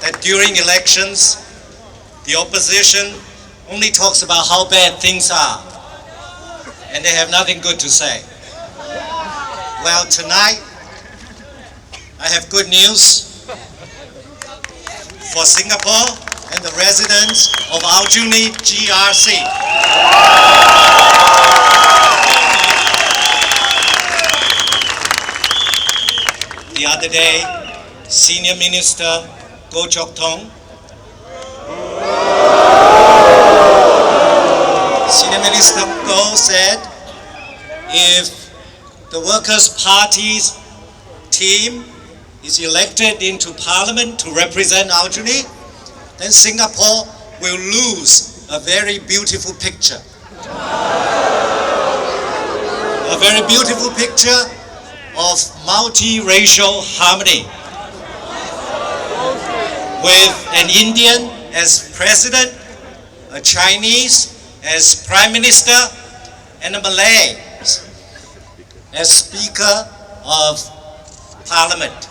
that during elections, the opposition only talks about how bad things are, and they have nothing good to say. Well, tonight, I have good news for Singapore and the residents of Aljunied GRC. The other day, Senior Minister Goh Chok Tong, Senior Minister Goh said, if the Workers' Party's team is elected into Parliament to represent Aljunied, then Singapore will lose a very beautiful picture. A very beautiful picture of multiracial harmony, with an Indian as president, a Chinese as prime minister, and a Malay as speaker of parliament.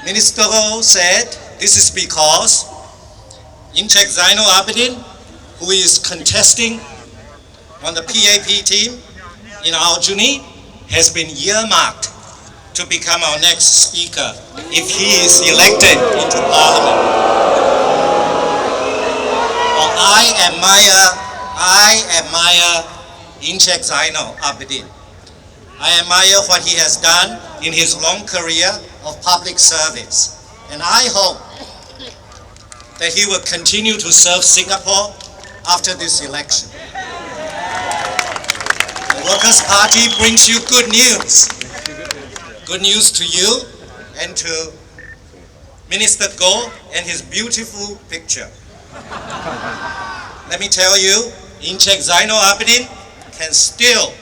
Minister Ho said this is because Inchek Zainal Abidin, who is contesting on the PAP team in Aljunied, has been earmarked to become our next speaker if he is elected into parliament. Well, I admire Inchek Zainal Abidin. I admire what he has done in his long career of public service, and I hope that he will continue to serve Singapore after this election. The Workers' Party brings you good news. Good news to you and to Minister Goh and his beautiful picture. Let me tell you, Inchek Zainal Abidin can still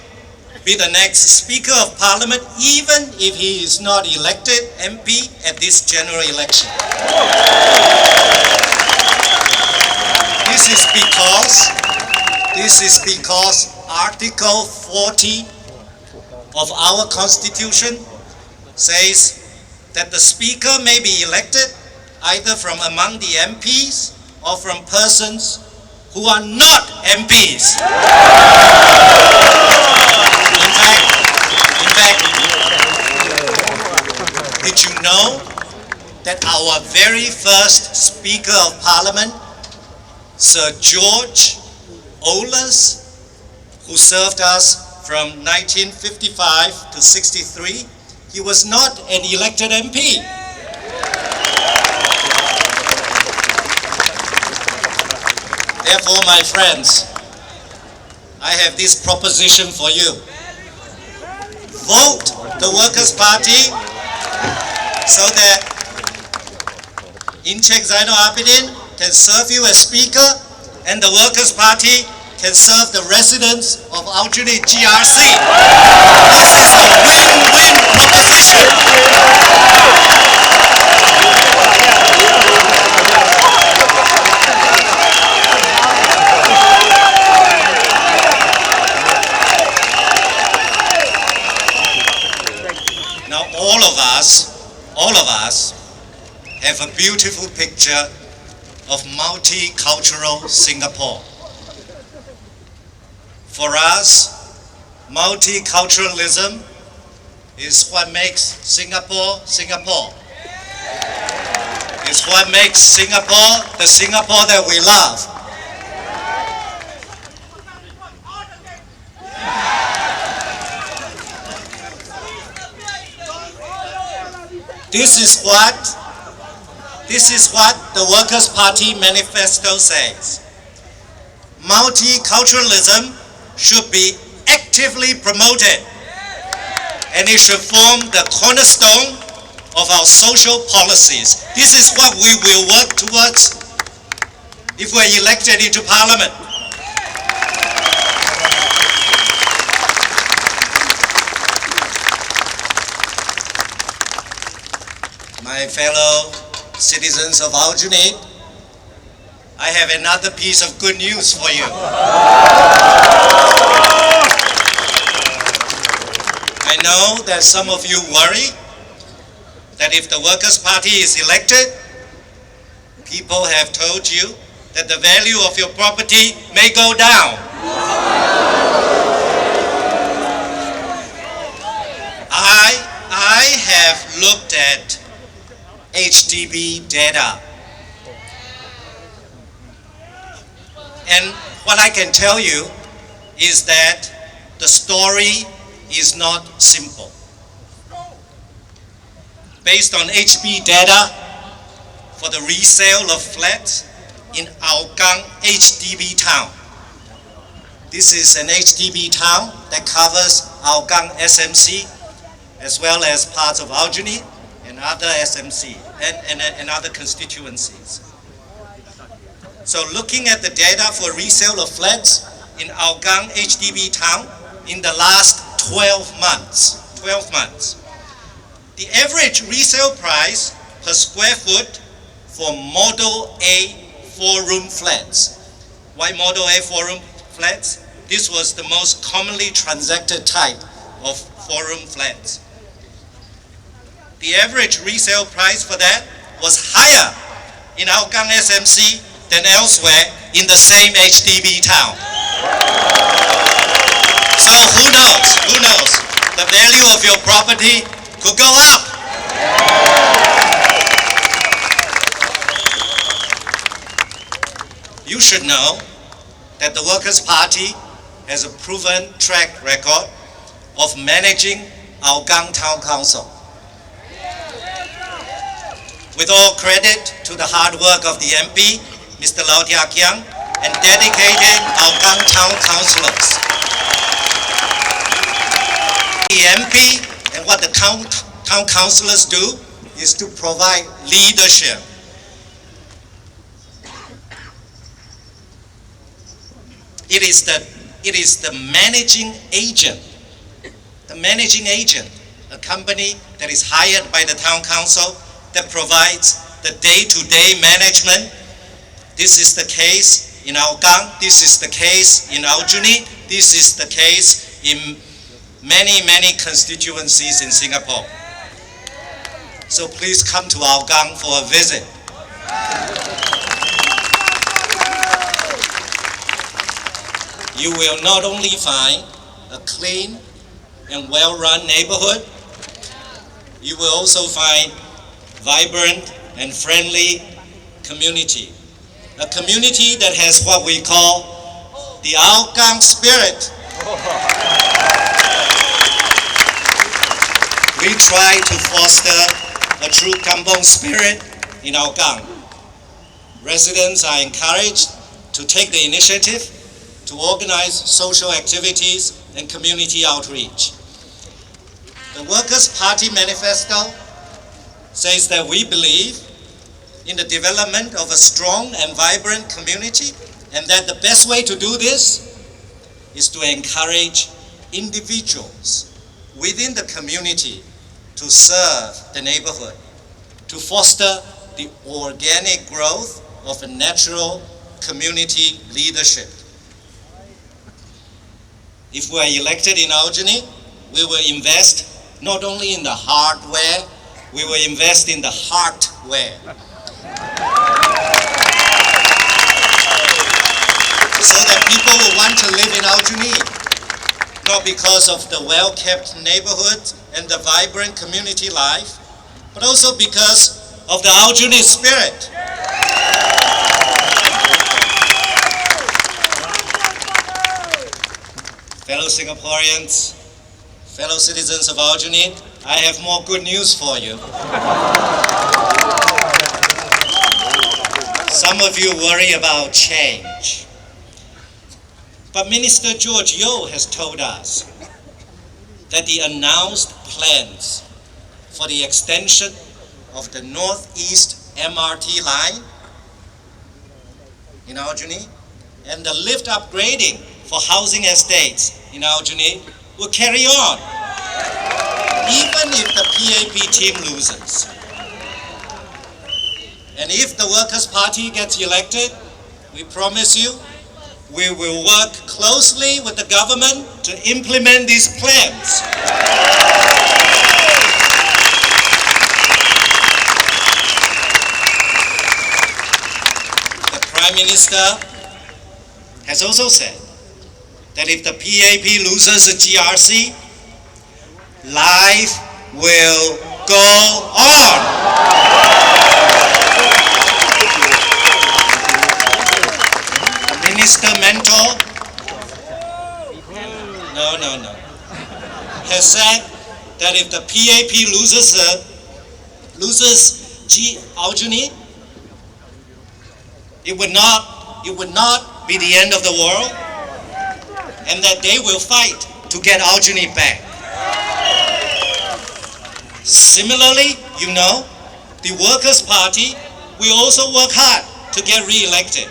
be the next Speaker of Parliament even if he is not elected MP at this general election. This is because Article 40 of our Constitution says that the Speaker may be elected either from among the MPs or from persons who are not MPs. In fact, did you know that our very first Speaker of Parliament, Sir George Olas, who served us from 1955 to 63, he was not an elected MP. Therefore, my friends, I have this proposition for you. Vote the Workers' Party so that Inchek Zainal Abidin can serve you as Speaker and the Workers' Party can serve the residents of Aljunied GRC. This is a win-win proposition. Now all of us have a beautiful picture of multicultural Singapore. For us, multiculturalism is what makes Singapore, Singapore. It's what makes Singapore the Singapore that we love. This is what the Workers' Party manifesto says. Multiculturalism should be actively promoted, and it should form the cornerstone of our social policies. This is what we will work towards if we're elected into Parliament. My fellow citizens of Aljunied, I have another piece of good news for you. I know that some of you worry that if the Workers' Party is elected, people have told you that the value of your property may go down. I have looked at HDB data, and what I can tell you is that the story is not simple. Based on HB data for the resale of flats in Hougang HDB town. This is an HDB town that covers Hougang SMC as well as parts of Aljunied and other SMC and other constituencies. So looking at the data for resale of flats in Hougang HDB town in the last 12 months, the average resale price per square foot for Model A 4-room flats. Why Model A 4-room flats? This was the most commonly transacted type of 4-room flats. The average resale price for that was higher in Hougang SMC than elsewhere in the same HDB town. So who knows, the value of your property could go up. You should know that the Workers' Party has a proven track record of managing Hougang Town Council. With all credit to the hard work of the MP, Mr. Lau Tiak Yang, and dedicated Hougang Town Councillors. The MP and what the town councillors do is to provide leadership. It is the managing agent, a company that is hired by the town council that provides the day-to-day management. This is the case in Hougang, this is the case in Aljunied, this is the case in many constituencies in Singapore. So please come to Hougang for a visit. You will not only find a clean and well-run neighborhood, you will also find vibrant and friendly community. A community that has what we call the Hougang spirit. We try to foster a true kampong spirit in Hougang. Residents are encouraged to take the initiative to organize social activities and community outreach. The Workers' Party manifesto says that we believe in the development of a strong and vibrant community, and that the best way to do this is to encourage individuals within the community to serve the neighborhood, to foster the organic growth of a natural community leadership. If we are elected in Aljunied, we will invest not only in the hardware, we will invest in the heartware. So that people will want to live in Aljunied, not because of the well-kept neighborhood and the vibrant community life, but also because of the Aljunied spirit. Fellow Singaporeans, fellow citizens of Aljunied, I have more good news for you. Some of you worry about change. But Minister George Yeo has told us that the announced plans for the extension of the Northeast MRT line in Aljunied and the lift upgrading for housing estates in Aljunied will carry on, even if the PAP team loses. And if the Workers' Party gets elected, we promise you, we will work closely with the government to implement these plans. The Prime Minister has also said that if the PAP loses the GRC, life will go on. Minister Mentor, no, has said that if the PAP loses Aljunied, it would not be the end of the world, and that they will fight to get Aljunied back. Similarly, the Workers' Party will also work hard to get re-elected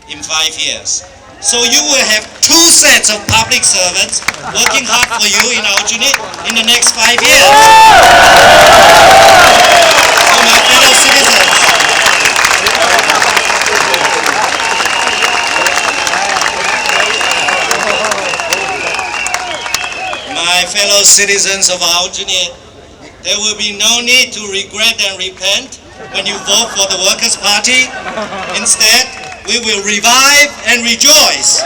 in 5 years. So you will have 2 sets of public servants working hard for you in Aljunied in the next 5 years. So my fellow citizens, of Aljunied, there will be no need to regret and repent when you vote for the Workers' Party. Instead, we will revive and rejoice.